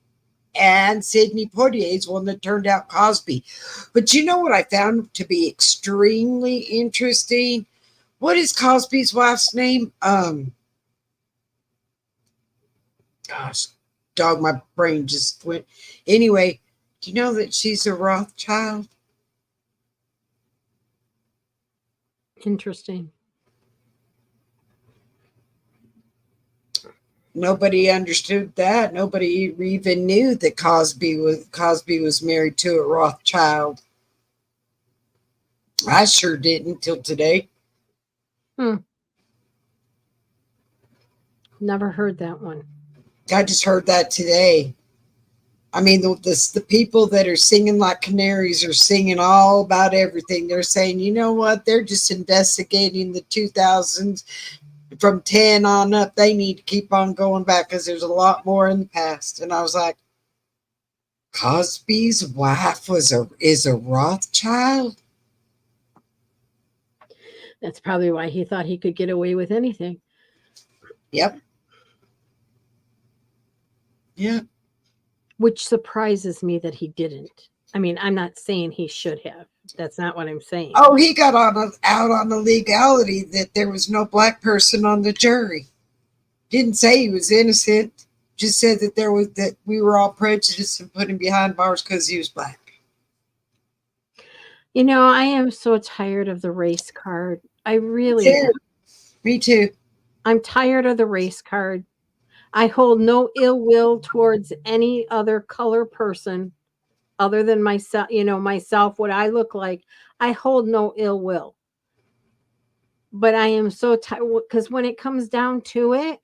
And Sidney Poitier is one that turned out Cosby. But you know what I found to be extremely interesting? What is Cosby's wife's name? Gosh, dog, my brain just went. Anyway, do you know that she's a Rothschild? Interesting. Nobody understood that. Nobody even knew that Cosby was married to a Rothschild. I sure didn't till today. Never heard that one. I just heard that today. I mean, the people that are singing like canaries are singing all about everything. They're saying, you know what? They're just investigating the 2000s. From 10 on up, they need to keep on going back because there's a lot more in the past. And I was like, Cosby's wife is a Rothschild? That's probably why he thought he could get away with anything. Yep. Yeah. Which surprises me that he didn't. I mean, I'm not saying he should have. That's not what I'm saying. Oh, he got out on the legality that there was no black person on the jury. Didn't say he was innocent. Just said that we were all prejudiced and put him behind bars because he was black. You know, I am so tired of the race card. I really am. Me too. I'm tired of the race card. I hold no ill will towards any other color person other than myself, what I look like. I hold no ill will. But I am so tired because when it comes down to it,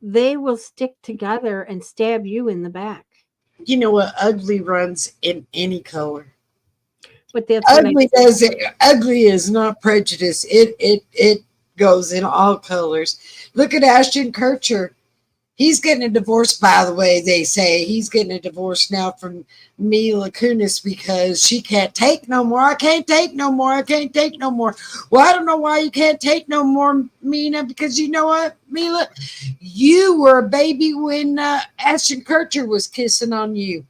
they will stick together and stab you in the back. You know what? Ugly runs in any color. But that's ugly is not prejudice. It goes in all colors. Look at Ashton Kutcher. He's getting a divorce, by the way. They say he's getting a divorce now from Mila Kunis because she can't take no more. I can't take no more. I can't take no more. Well, I don't know why you can't take no more, Mina, because you know what, Mila? You were a baby when Ashton Kutcher was kissing on you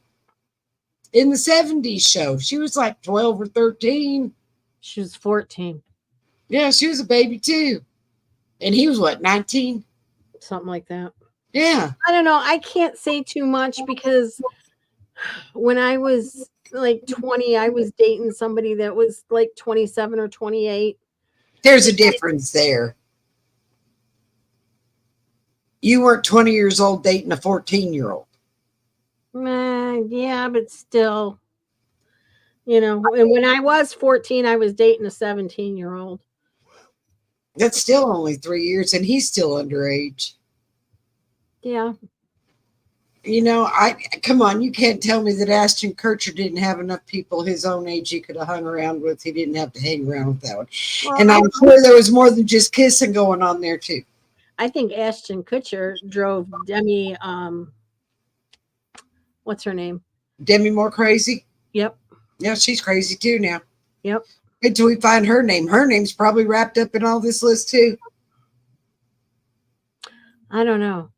in the 70s show. She was like 12 or 13. She was 14. Yeah, she was a baby too. And he was what, 19? Something like that. Yeah. I don't know. I can't say too much because when I was like 20, I was dating somebody that was like 27 or 28. There's a difference there. You weren't 20 years old dating a 14-year-old. Yeah, but still, and when I was 14, I was dating a 17-year-old. That's still only 3 years, and he's still underage. Yeah. I come on, you can't tell me that Ashton Kutcher didn't have enough people his own age he could have hung around with. He didn't have to hang around with that one. Well, And I'm sure there was more than just kissing going on there too. I think Ashton Kutcher drove Demi. What's her name? Demi Moore crazy? Yep. Yeah, she's crazy too now. Yep. Until we find her name. Her name's probably wrapped up in all this list too. I don't know.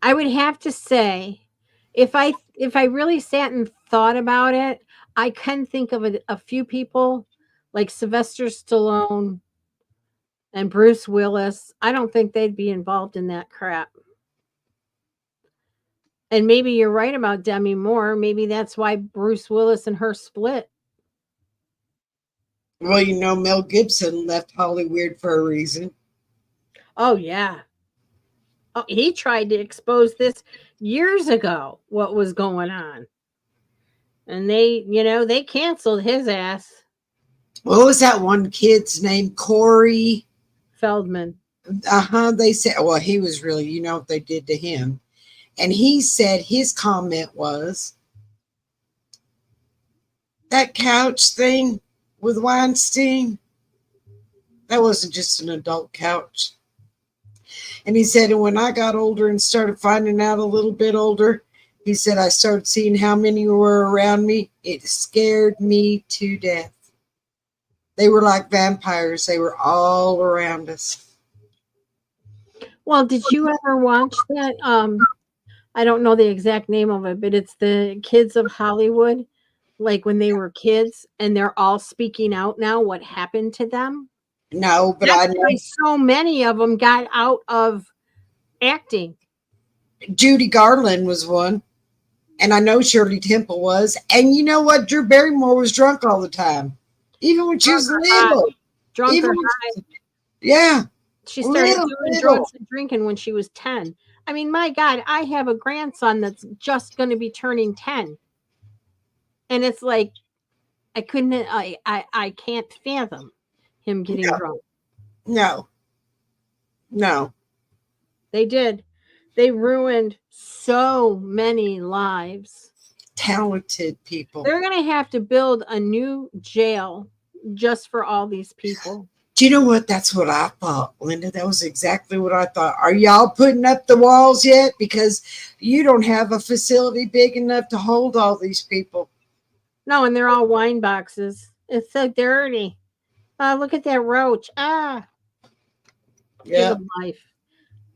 I would have to say, if I really sat and thought about it, I can think of a few people like Sylvester Stallone and Bruce Willis. I don't think they'd be involved in that crap. And maybe you're right about Demi Moore. Maybe that's why Bruce Willis and her split. Well, Mel Gibson left Hollywood for a reason. Oh yeah. Oh, he tried to expose this years ago, what was going on. And they canceled his ass. What was that one kid's name? Corey Feldman. They said, well, he was really, what they did to him. And he said his comment was, that couch thing with Weinstein, that wasn't just an adult couch. And he said, and when I got older and started finding out a little bit older, he said, I started seeing how many were around me. It scared me to death. They were like vampires. They were all around us. Well, did you ever watch that? I don't know the exact name of it, but it's the Kids of Hollywood, like when they were kids and they're all speaking out now what happened to them. No, but That's I know why so many of them got out of acting. Judy Garland was one. And I know Shirley Temple was. And you know what? Drew Barrymore was drunk all the time. Even when she was little. Drunk or high. Yeah. She started doing drugs and drinking when she was 10. I mean, my God, I have a grandson that's just going to be turning 10. And it's like, I can't fathom him getting drunk. No. They did. They ruined so many lives. Talented people. They're going to have to build a new jail just for all these people. Do you know what? That's what I thought, Linda. That was exactly what I thought. Are y'all putting up the walls yet? Because you don't have a facility big enough to hold all these people. No, and they're all wine boxes. It's so dirty. Look at that roach. Yeah. Life.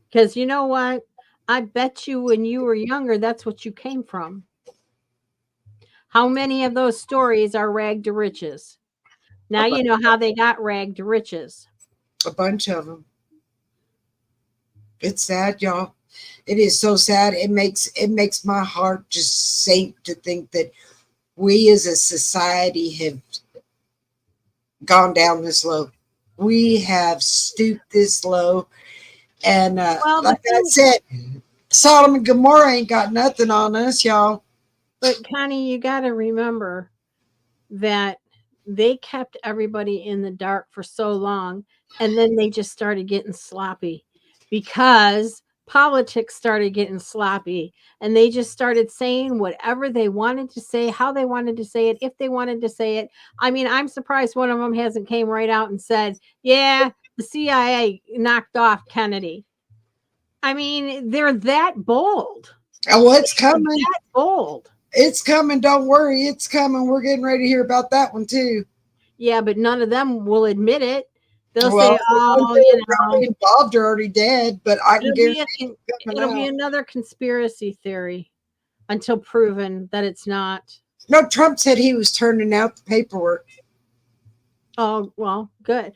Because you know what? I bet you when you were younger, that's what you came from. How many of those stories are ragged to riches? Now you know how they got ragged to riches. A bunch of them. It's sad, y'all. It is so sad. It makes my heart just sink to think that we as a society have gone down this low. We have stooped this low. And like I said, Sodom and Gomorrah ain't got nothing on us, y'all. But Connie, you got to remember that they kept everybody in the dark for so long, and then they just started getting sloppy because politics started getting sloppy, and they just started saying whatever they wanted to say, how they wanted to say it, if they wanted to say it. I mean, I'm surprised one of them hasn't came right out and said, yeah, the CIA knocked off Kennedy. I mean, they're that bold. Oh, it's coming. That bold. It's coming. Don't worry. It's coming. We're getting ready to hear about that one too. Yeah, but none of them will admit it. They'll say, "Oh, involved are already dead." But I can guarantee it'll be another conspiracy theory until proven that it's not. No, Trump said he was turning out the paperwork. Oh well, good.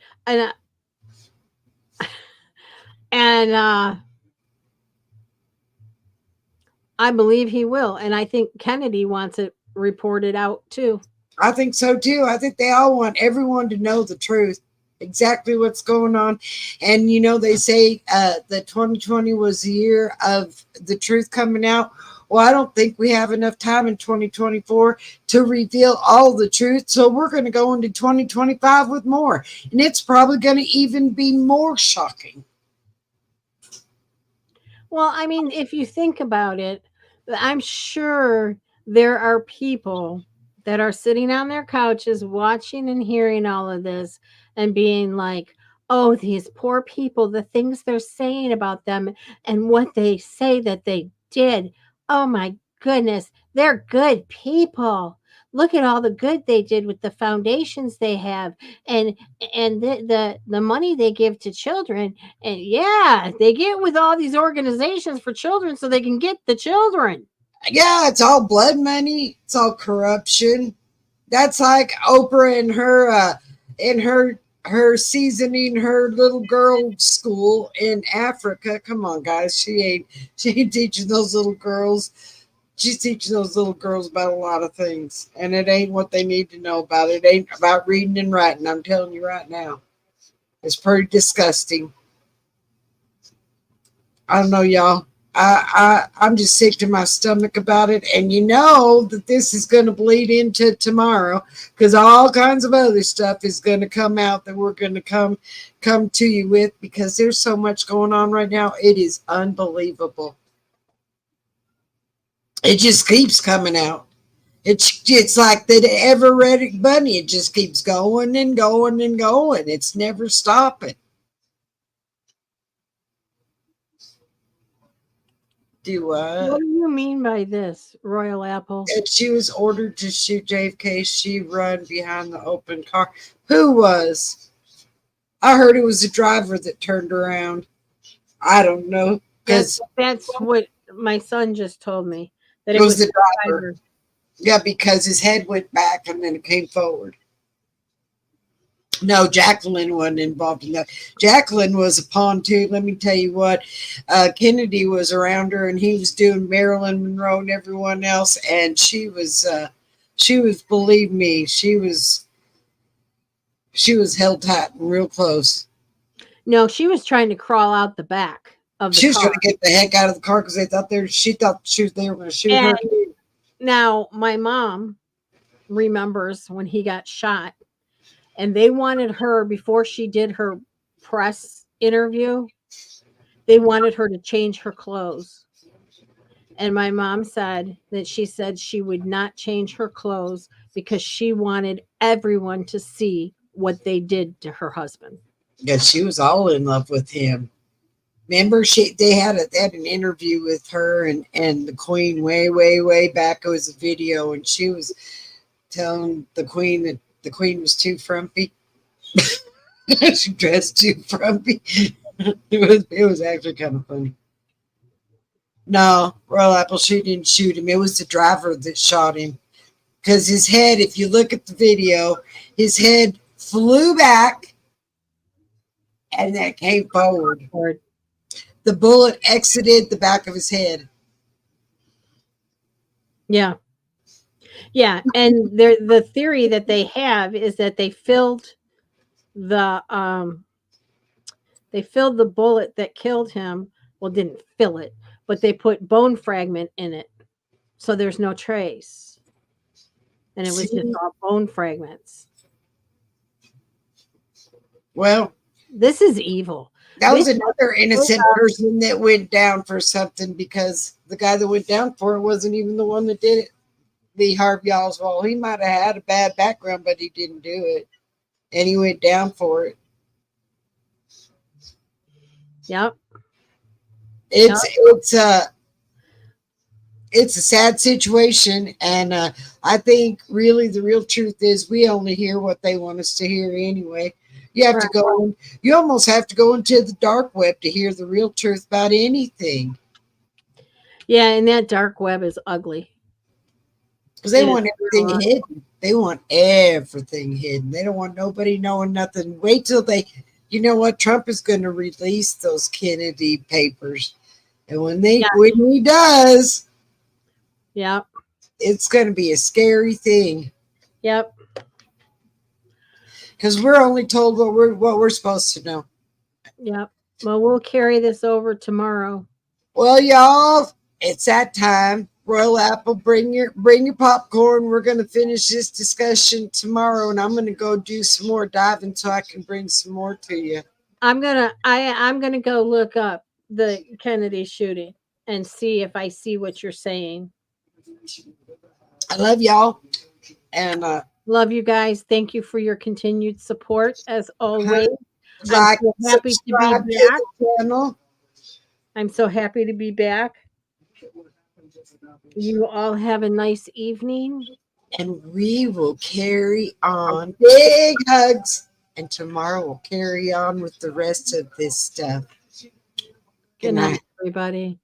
I believe he will, and I think Kennedy wants it reported out too. I think so too. I think they all want everyone to know the truth, exactly what's going on. And they say that 2020 was the year of the truth coming out. Well, I don't think we have enough time in 2024 to reveal all the truth. So we're going to go into 2025 with more. And it's probably going to even be more shocking. Well, I mean, if you think about it, I'm sure there are people that are sitting on their couches watching and hearing all of this and being like, oh, these poor people, the things they're saying about them and what they say that they did. Oh my goodness, they're good people. Look at all the good they did with the foundations they have and the money they give to children, and yeah, they get with all these organizations for children so they can get the children. Yeah, it's all blood money. It's all corruption. That's like Oprah in her seasoning her little girl school in Africa. Come on, guys. She ain't teaching those little girls. She's teaching those little girls about a lot of things. And it ain't what they need to know about. It ain't about reading and writing. I'm telling you right now. It's pretty disgusting. I don't know, y'all. I'm just sick to my stomach about it, and you know that this is going to bleed into tomorrow because all kinds of other stuff is going to come out that we're going to come to you with because there's so much going on right now. It is unbelievable. It just keeps coming out. It's like that ever-ready bunny. It just keeps going and going and going. It's never stopping. Do What do you mean by this, Royal Apple? And she was ordered to shoot JFK. She run behind the open car. Who was? I heard it was the driver that turned around. I don't know That's what my son just told me, that it was the driver. Yeah, because his head went back and then it came forward. No, Jacqueline wasn't involved in that. Jacqueline was a pawn too. Let me tell you what, Kennedy was around her, and he was doing Marilyn Monroe and everyone else, and she was, believe me, she was held tight and real close. No, she was trying to crawl out the back of the She was car. trying to get the heck out of the car because they thought she thought they were going to shoot her. Now, my mom remembers when he got shot, and they wanted her, before she did her press interview, they wanted her to change her clothes. And my mom said that she said she would not change her clothes because she wanted everyone to see what they did to her husband. Yeah, she was all in love with him. Remember, they had an interview with her and the Queen way back. It was a video, and she was telling the Queen that the Queen was too frumpy. She dressed too frumpy. It was actually kind of funny. No, Royal Apple, she didn't shoot him. It was the driver that shot him. Because his head, if you look at the video, his head flew back and then came forward. The bullet exited the back of his head. Yeah. Yeah. And the theory that they have is that they filled the bullet that killed him. Well, didn't fill it, but they put bone fragment in it. So there's no trace. And it was just all bone fragments. Well, this is evil. That was another innocent person that went down for something, because the guy that went down for it wasn't even the one that did it. Lee Harvey Oswald. He might have had a bad background, but he didn't do it. And he went down for it. Yep. It's a sad situation, and I think really the real truth is we only hear what they want us to hear anyway. You have to go. You almost have to go into the dark web to hear the real truth about anything. Yeah, and that dark web is ugly. Because they want everything hidden. They want everything hidden. They don't want nobody knowing nothing. Wait till you know what? Trump is going to release those Kennedy papers. And when he does, yep, it's going to be a scary thing. Yep. Because we're only told what we're supposed to know. Yep. Well, we'll carry this over tomorrow. Well, y'all, it's that time. Royal Apple, bring your popcorn. We're gonna finish this discussion tomorrow, and I'm gonna go do some more diving so I can bring some more to you. I'm gonna go look up the Kennedy shooting and see if I see what you're saying. I love y'all, and Love you guys. Thank you for your continued support as always. I'm like, so happy to be subscribe to back. the channel, I'm so happy to be back. You all have a nice evening. and we will carry on. Big hugs, and tomorrow we'll carry on with the rest of this stuff. Good night, everybody.